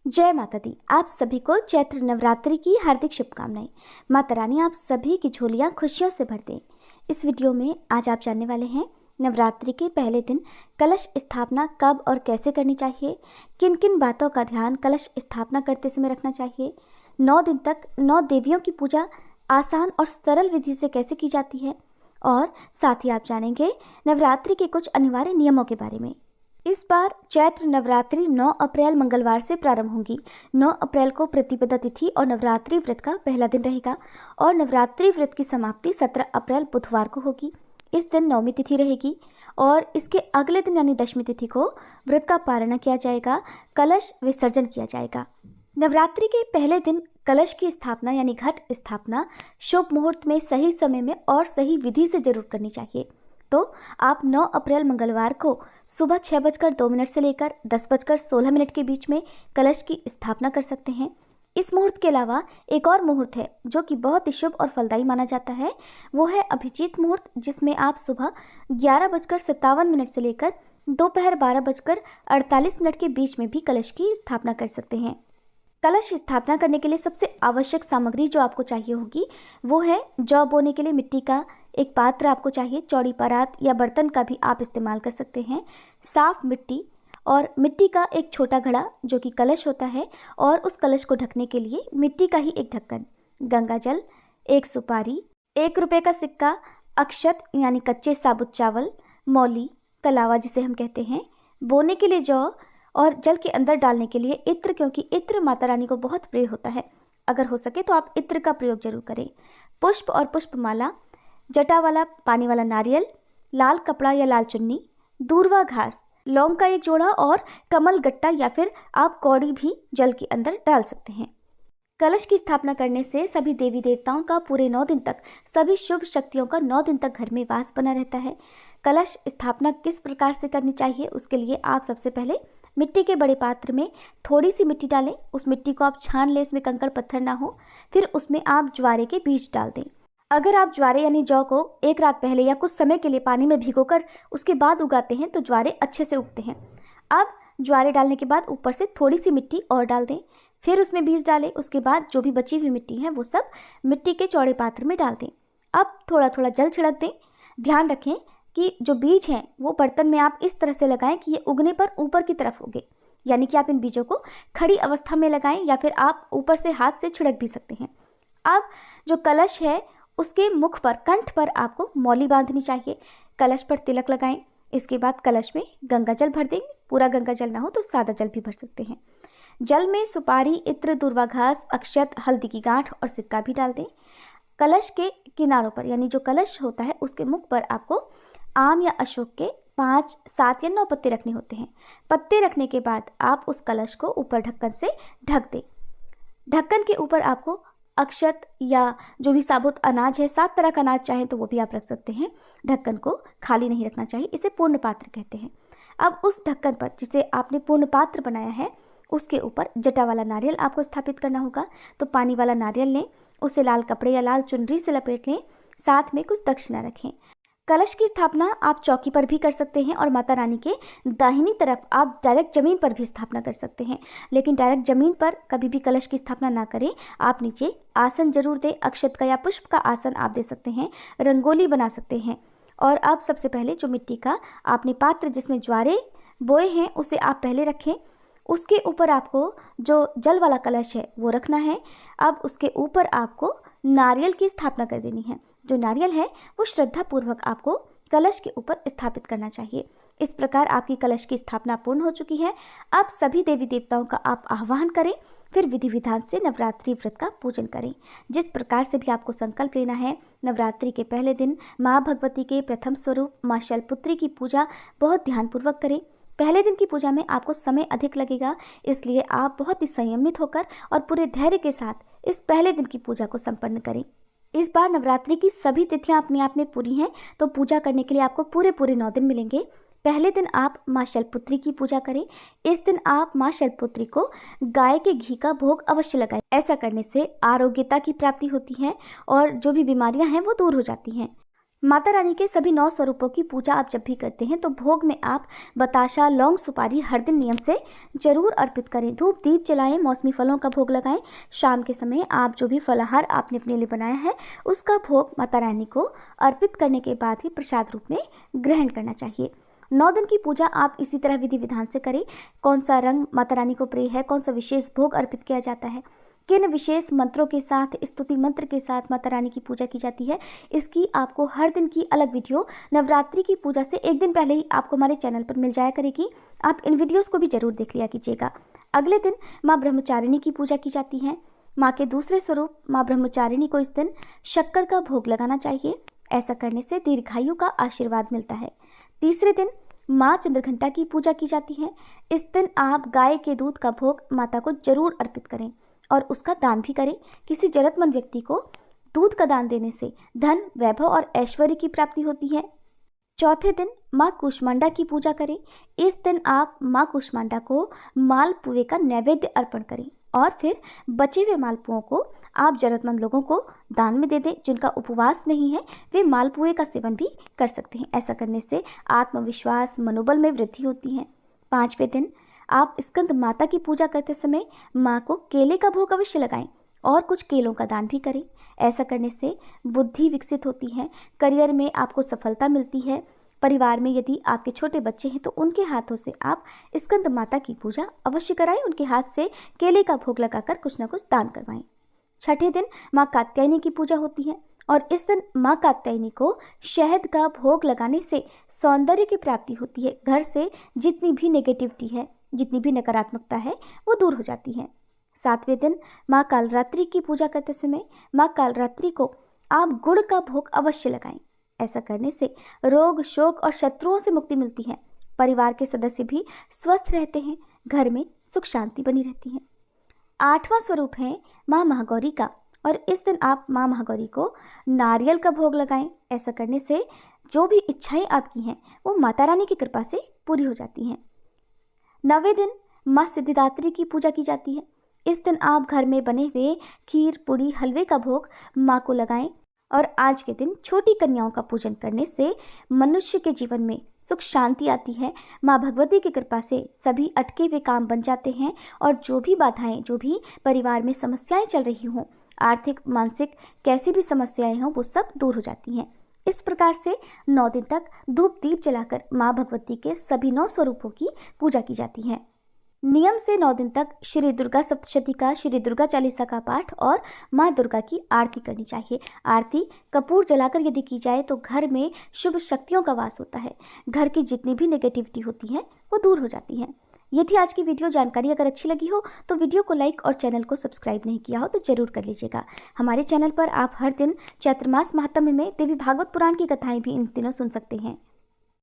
जय माता दी। आप सभी को चैत्र नवरात्रि की हार्दिक शुभकामनाएं। माता रानी आप सभी की झोलियां खुशियों से भर दें। इस वीडियो में आज आप जानने वाले हैं नवरात्रि के पहले दिन कलश स्थापना कब और कैसे करनी चाहिए, किन किन बातों का ध्यान कलश स्थापना करते समय रखना चाहिए, 9 दिन तक 9 देवियों की पूजा आसान और सरल विधि से कैसे की जाती है, और साथ ही आप जानेंगे नवरात्रि के कुछ अनिवार्य नियमों के बारे में। इस बार चैत्र नवरात्रि 9 अप्रैल मंगलवार से प्रारंभ होगी। 9 अप्रैल को प्रतिपदा तिथि और नवरात्रि व्रत का पहला दिन रहेगा और नवरात्रि व्रत की समाप्ति 17 अप्रैल बुधवार को होगी। इस दिन नौमी तिथि रहेगी और इसके अगले दिन यानी दशमी तिथि को व्रत का पारण किया जाएगा, कलश विसर्जन किया जाएगा। नवरात्रि के पहले दिन कलश की स्थापना यानी घट स्थापना शुभ मुहूर्त में सही समय में और सही विधि से जरूर करनी चाहिए। तो आप 9 अप्रैल मंगलवार को सुबह 6:02 से लेकर 10:16 के बीच में कलश की स्थापना कर सकते हैं। इस मुहूर्त के अलावा एक और मुहूर्त है जो कि बहुत ही शुभ और फलदायी माना जाता है, वो है अभिजीत मुहूर्त, जिसमें आप सुबह 11:57 से लेकर दोपहर 12:48 के बीच में भी कलश की स्थापना कर सकते हैं। कलश स्थापना करने के लिए सबसे आवश्यक सामग्री जो आपको चाहिए होगी वो है जौ बोने के लिए मिट्टी का एक पात्र आपको चाहिए। चौड़ी परात या बर्तन का भी आप इस्तेमाल कर सकते हैं। साफ मिट्टी और मिट्टी का एक छोटा घड़ा जो कि कलश होता है, और उस कलश को ढकने के लिए मिट्टी का ही एक ढक्कन, गंगा जल, एक सुपारी, 1 रुपये का सिक्का, अक्षत यानी कच्चे साबुत चावल, मौली, कलावा जिसे हम कहते हैं, बोने के लिए जौ और जल के अंदर डालने के लिए इत्र, क्योंकि इत्र माता रानी को बहुत प्रिय होता है। अगर हो सके तो आप इत्र का प्रयोग जरूर करें। पुष्प और पुष्पमाला, जटा वाला पानी वाला नारियल, लाल कपड़ा या लाल चुन्नी, दूर्वा घास, लौंग का एक जोड़ा और कमल गट्टा या फिर आप कौड़ी भी जल के अंदर डाल सकते हैं। कलश की स्थापना करने से सभी देवी देवताओं का पूरे 9 दिन तक, सभी शुभ शक्तियों का 9 दिन तक घर में वास बना रहता है। कलश स्थापना किस प्रकार से करनी चाहिए उसके लिए आप सबसे पहले मिट्टी के बड़े पात्र में थोड़ी सी मिट्टी डालें। उस मिट्टी को आप छान लें, उसमें कंकड़ पत्थर ना हो। फिर उसमें आप ज्वारे के बीज डाल दें। अगर आप ज्वारे यानी जौ को एक रात पहले या कुछ समय के लिए पानी में भिगोकर उसके बाद उगाते हैं तो ज्वारे अच्छे से उगते हैं। अब ज्वारे डालने के बाद ऊपर से थोड़ी सी मिट्टी और डाल दें, फिर उसमें बीज डालें। उसके बाद जो भी बची हुई मिट्टी है वो सब मिट्टी के चौड़े पात्र में डाल दें। अब थोड़ा थोड़ा जल छिड़क दें। ध्यान रखें कि जो बीज हैं वो बर्तन में आप इस तरह से लगाएं कि ये उगने पर ऊपर की तरफ उगे, यानी कि आप इन बीजों को खड़ी अवस्था में लगाएं या फिर आप ऊपर से हाथ से छिड़क भी सकते हैं। अब जो कलश है उसके मुख पर, कंठ पर आपको मौली बांधनी चाहिए। कलश पर तिलक लगाएं। इसके बाद कलश में गंगा जल भर देंगे। पूरा गंगा जल ना हो तो सादा जल भी भर सकते हैं। जल में सुपारी, इत्र, दूर्वा घास, अक्षत, हल्दी की गांठ और सिक्का भी डाल दें। कलश के किनारों पर यानी जो कलश होता है उसके मुख पर आपको आम या अशोक के 5, 7 या 9 पत्ते रखने होते हैं। पत्ते रखने के बाद आप उस कलश को ऊपर ढक्कन से ढक दें। ढक्कन के ऊपर आपको अक्षत या जो भी साबुत अनाज है, 7 तरह का अनाज चाहें तो वो भी आप रख सकते हैं। ढक्कन को खाली नहीं रखना चाहिए, इसे पूर्ण पात्र कहते हैं। अब उस ढक्कन पर जिसे आपने पूर्ण पात्र बनाया है उसके ऊपर जटा वाला नारियल आपको स्थापित करना होगा। तो पानी वाला नारियल लें, उसे लाल कपड़े या लाल चुनरी से लपेट लें, साथ में कुछ दक्षिणा रखें। कलश की स्थापना आप चौकी पर भी कर सकते हैं और माता रानी के दाहिनी तरफ आप डायरेक्ट जमीन पर भी स्थापना कर सकते हैं। लेकिन डायरेक्ट जमीन पर कभी भी कलश की स्थापना ना करें। आप नीचे आसन जरूर दें। अक्षत का या पुष्प का आसन आप दे सकते हैं, रंगोली बना सकते हैं। और अब सबसे पहले जो मिट्टी का आपने पात्र जिसमें ज्वारे बोए हैं उसे आप पहले रखें। उसके ऊपर आपको जो जल वाला कलश है वो रखना है। अब उसके ऊपर आपको नारियल की स्थापना कर देनी है। जो नारियल है वो श्रद्धापूर्वक आपको कलश के ऊपर स्थापित करना चाहिए। इस प्रकार आपकी कलश की स्थापना पूर्ण हो चुकी है। अब सभी देवी देवताओं का आप आह्वान करें, फिर विधि विधान से नवरात्रि व्रत का पूजन करें। जिस प्रकार से भी आपको संकल्प लेना है, नवरात्रि के पहले दिन माँ भगवती के प्रथम स्वरूप माँ शैलपुत्री की पूजा बहुत ध्यानपूर्वक करें। पहले दिन की पूजा में आपको समय अधिक लगेगा, इसलिए आप बहुत ही संयमित होकर और पूरे धैर्य के साथ इस पहले दिन की पूजा को संपन्न करें। इस बार नवरात्रि की सभी तिथियां अपने आप में पूरी हैं, तो पूजा करने के लिए आपको पूरे 9 दिन मिलेंगे। पहले दिन आप माँ शैलपुत्री की पूजा करें। इस दिन आप माँ शैलपुत्री को गाय के घी का भोग अवश्य लगाएं। ऐसा करने से आरोग्यता की प्राप्ति होती है और जो भी बीमारियां हैं वो दूर हो जाती हैं। माता रानी के सभी 9 स्वरूपों की पूजा आप जब भी करते हैं तो भोग में आप बताशा, लौंग, सुपारी हर दिन नियम से जरूर अर्पित करें। धूप दीप जलाएं, मौसमी फलों का भोग लगाएं। शाम के समय आप जो भी फलाहार आपने अपने लिए बनाया है उसका भोग माता रानी को अर्पित करने के बाद ही प्रसाद रूप में ग्रहण करना चाहिए। 9 दिन की पूजा आप इसी तरह विधि विधान से करें। कौन सा रंग माता रानी को प्रिय है, कौन सा विशेष भोग अर्पित किया जाता है, किन विशेष मंत्रों के साथ, स्तुति मंत्र के साथ माता रानी की पूजा की जाती है, इसकी आपको हर दिन की अलग वीडियो नवरात्रि की पूजा से एक दिन पहले ही आपको हमारे चैनल पर मिल जाया करेगी। आप इन वीडियोस को भी जरूर देख लिया कीजिएगा। अगले दिन माँ ब्रह्मचारिणी की पूजा की जाती है। माँ के दूसरे स्वरूप माँ ब्रह्मचारिणी को इस दिन शक्कर का भोग लगाना चाहिए। ऐसा करने से दीर्घायु का आशीर्वाद मिलता है। तीसरे दिन माँ चंद्रघंटा की पूजा की जाती है। इस दिन आप गाय के दूध का भोग माता को जरूर अर्पित करें और उसका दान भी करें। किसी जरूरतमंद व्यक्ति को दूध का दान देने से धन, वैभव और ऐश्वर्य की प्राप्ति होती है। चौथे दिन माँ कूष्मांडा की पूजा करें। इस दिन आप माँ कूष्मांडा को मालपुए का नैवेद्य अर्पण करें और फिर बचे हुए मालपुओं को आप जरूरतमंद लोगों को दान में दे दें। जिनका उपवास नहीं है वे मालपुए का सेवन भी कर सकते हैं। ऐसा करने से आत्मविश्वास, मनोबल में वृद्धि होती है। पांचवें दिन आप स्कंद माता की पूजा करते समय माँ को केले का भोग अवश्य लगाएं और कुछ केलों का दान भी करें। ऐसा करने से बुद्धि विकसित होती है, करियर में आपको सफलता मिलती है। परिवार में यदि आपके छोटे बच्चे हैं तो उनके हाथों से आप स्कंद माता की पूजा अवश्य कराएं। उनके हाथ से केले का भोग लगाकर कुछ ना कुछ दान करवाएं। छठे दिन माँ कात्यायनी की पूजा होती है और इस दिन माँ कात्यायनी को शहद का भोग लगाने से सौंदर्य की प्राप्ति होती है। घर से जितनी भी नेगेटिविटी है, जितनी भी नकारात्मकता है वो दूर हो जाती है। सातवें दिन माँ कालरात्रि की पूजा करते समय माँ कालरात्रि को आप गुड़ का भोग अवश्य लगाएं। ऐसा करने से रोग, शोक और शत्रुओं से मुक्ति मिलती है। परिवार के सदस्य भी स्वस्थ रहते हैं, घर में सुख शांति बनी रहती है। आठवां स्वरूप है माँ महागौरी का और इस दिन आप माँ महागौरी को नारियल का भोग लगाएं। ऐसा करने से जो भी इच्छाएं आपकी हैं वो माता रानी की कृपा से पूरी हो जाती हैं। 9वें दिन माँ सिद्धिदात्री की पूजा की जाती है। इस दिन आप घर में बने हुए खीर, पूड़ी, हलवे का भोग माँ को लगाएं और आज के दिन छोटी कन्याओं का पूजन करने से मनुष्य के जीवन में सुख शांति आती है। माँ भगवती की कृपा से सभी अटके हुए काम बन जाते हैं और जो भी बाधाएं, जो भी परिवार में समस्याएं चल रही हों, आर्थिक, मानसिक कैसी भी समस्याएं हों, वो सब दूर हो जाती हैं। इस प्रकार से 9 दिन तक धूप दीप जलाकर माँ भगवती के सभी 9 स्वरूपों की पूजा की जाती है। नियम से 9 दिन तक श्री दुर्गा सप्तशती का, श्री दुर्गा चालीसा का पाठ और माँ दुर्गा की आरती करनी चाहिए। आरती कपूर जलाकर यदि की जाए तो घर में शुभ शक्तियों का वास होता है। घर की जितनी भी नेगेटिविटी होती है वो दूर हो जाती है। यदि आज की वीडियो जानकारी अगर अच्छी लगी हो तो वीडियो को लाइक और चैनल को सब्सक्राइब नहीं किया हो तो जरूर कर लीजिएगा। हमारे चैनल पर आप हर दिन चैत्र मास महात्म्य में देवी भागवत पुराण की कथाएं भी इन दिनों सुन सकते हैं।